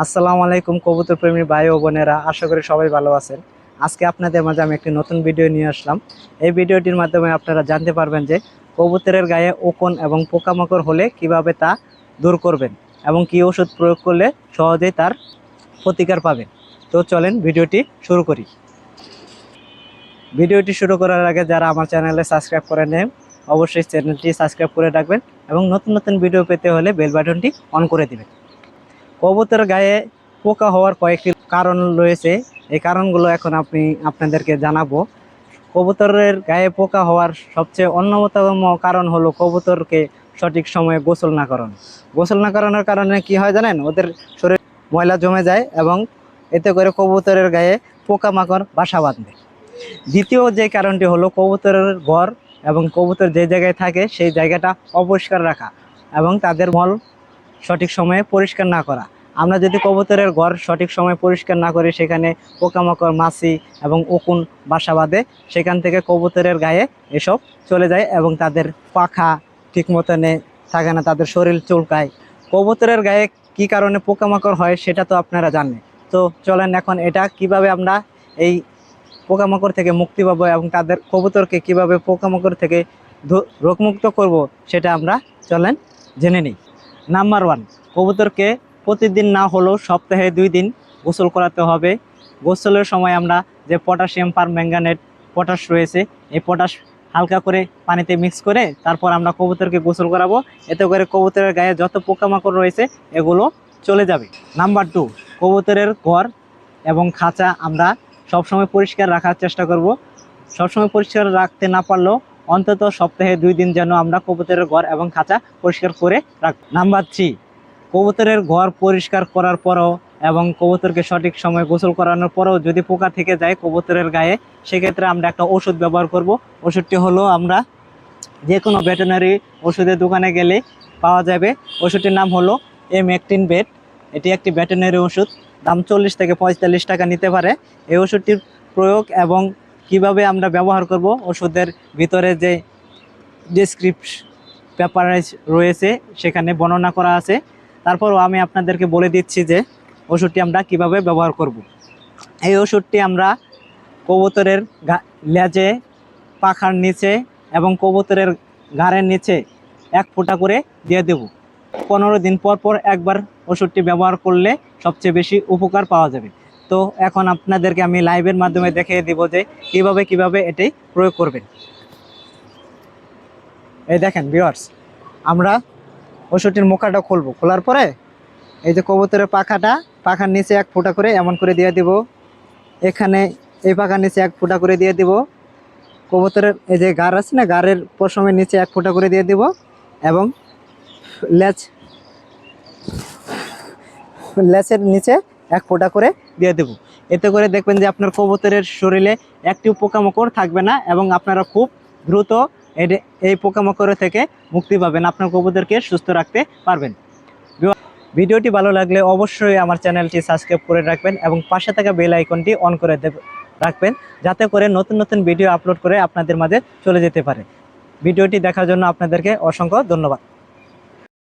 আসসালামু আলাইকুম কবুতর প্রেমী ভাই ও বোনেরা, আশা করি সবাই ভালো আছেন। আজকে আপনাদের মাঝে আমি একটি নতুন ভিডিও নিয়ে আসলাম। এই ভিডিওটির মাধ্যমে আপনারা জানতে পারবেন যে কবুতরের গায়ে ওকন এবং পোকামাকড় হলে কিভাবে তা দূর করবেন এবং কি ওষুধ প্রয়োগ করলে সহজেই তার প্রতিকার পাবেন। তো চলেন ভিডিওটি শুরু করি। ভিডিওটি শুরু করার আগে যারা আমার চ্যানেলে সাবস্ক্রাইব করে নেন, অবশ্যই চ্যানেলটি সাবস্ক্রাইব করে রাখবেন এবং নতুন নতুন ভিডিও পেতে হলে বেল বাটনটি অন করে দিবেন। কবুতরের গায়ে পোকা হওয়ার কয়েকটি কারণ রয়েছে, এই কারণগুলো এখন আপনাদেরকে জানাবো। কবুতরের গায়ে পোকা হওয়ার সবচেয়ে অন্যতম কারণ হলো কবুতরকে সঠিক সময়ে গোসল না করানো। গোসল না করানোর কারণে কি হয় জানেন, ওদের শরীরে ময়লা জমে যায় এবং এতে করে কবুতরের গায়ে পোকামাকড় বাসা বাঁধে। দ্বিতীয় যে কারণটি হলো কবুতরের ঘর এবং কবুতর যে জায়গায় থাকে সেই জায়গাটা অপরিষ্কার রাখা এবং তাদের মল সঠিক সময়ে পরিষ্কার না করা। আমরা যদি কবুতরের ঘর সঠিক সময়ে পরিষ্কার না করি, সেখানে পোকামাকড়, মাছি এবং উকুন বাসা বাঁধে। সেখান থেকে কবুতরের গায়ে এসব চলে যায় এবং তাদের পাখা ঠিক মতনে থাকে না, তাদের শরীর চুলকায়। কবুতরের গায়ে কি কারণে পোকামাকড় হয় সেটা তো আপনারা জানেন। তো চলেন এখন এটা কিভাবে আমরা এই পোকামাকড় থেকে মুক্তি পাবো এবং তাদের কবুতরকে কিভাবে পোকামাকড় থেকে রোগমুক্ত করব সেটা আমরা চলেন জেনে নিই। নাম্বার 1, কবুতরকে প্রতিদিন না হলেও সপ্তাহে 2 দিন গোসল করাতে হবে। গোসলের সময় আমরা যে পটাশিয়াম পারম্যাঙ্গানেট পটাশ রয়েছে, এই পটাশ হালকা করে পানিতে মিক্স করে তারপর আমরা কবুতরকে গোসল করাবো। এতে করে কবুতরের গায়ে যত পোকামাকড় রয়েছে এগুলো চলে যাবে। নাম্বার 2, কবুতরের ঘর এবং খাঁচা আমরা সবসময় পরিষ্কার রাখার চেষ্টা করব। সবসময় পরিষ্কার রাখতে না পারলেও অন্তত সপ্তাহে 2 দিন যেন আমরা কবুতরের ঘর এবং খাঁচা পরিষ্কার করে রাখব। নাম্বার 3, কবুতরের ঘর পরিষ্কার করার পরও এবং কবুতরকে সঠিক সময় গোসল করানোর পরেও যদি পোকা থেকে যায় কবুতরের গায়ে, সেক্ষেত্রে আমরা একটা ওষুধ ব্যবহার করব। ওষুধটি হলো আমরা যে কোনো ভেটেরিনারি ওষুধের দোকানে গেলে পাওয়া যাবে। ওষুধটির নাম হলো M18 বেট। এটি একটি ভেটেরিনারি ওষুধ, দাম 40 থেকে 45 টাকা নিতে পারে। এই ওষুধটির প্রয়োগ এবং কিভাবে আমরা ব্যবহার করব ওষুধের ভিতরে যে ডেসক্রিপশন পেপার রয়েছে সেখানে বর্ণনা করা আছে। তারপরও আমি আপনাদেরকে বলে দিচ্ছি যে ওষুধটি আমরা কিভাবে ব্যবহার করব। এই ওষুধটি আমরা কবুতরের লেজে, পাখার নিচে এবং কবুতরের ঘাড়ের নিচে 1 ফোঁটা করে দিয়ে দেব। 15 দিন পর পর একবার ওষুধটি ব্যবহার করলে সবচেয়ে বেশি উপকার পাওয়া যাবে। তো এখন আপনাদেরকে আমি লাইভের মাধ্যমে দেখিয়ে দেব যে কিভাবে এটি প্রয়োগ করবেন। এই দেখেন ভিউয়ার্স, আমরা ওষুধটির মুখাটা খুলব। খোলার পরে এই যে কবুতরের পাখার নিচে 1 ফোঁটা করে এমন করে দিয়ে দিব। এখানে এই পাখার নিচে 1 ফোঁটা করে দিয়ে দিব। কবুতরের এই যে গাড় আছে না, গাড়ের পশমের নিচে 1 ফোঁটা করে দিয়ে দিব এবং লেজের নিচে 1 ফোঁটা করে দিয়ে দেব। এতে করে দেখবেন যে আপনার কবুতরের শরীরে একটিও পোকামাকড় থাকবে না এবং আপনারা খুব দ্রুত এই পোকামাকড় থেকে মুক্তি পাবেন, আপনার কবুতরকে সুস্থ রাখতে পারবেন। ভিডিওটি ভালো লাগলে অবশ্যই আমার চ্যানেলটি সাবস্ক্রাইব করে রাখবেন এবং পাশে থাকা বেল আইকনটি অন করে রাখবেন, যাতে করে নতুন নতুন ভিডিও আপলোড করে আপনাদের মাঝে চলে যেতে পারে। ভিডিওটি দেখার জন্য আপনাদেরকে অসংখ্য ধন্যবাদ।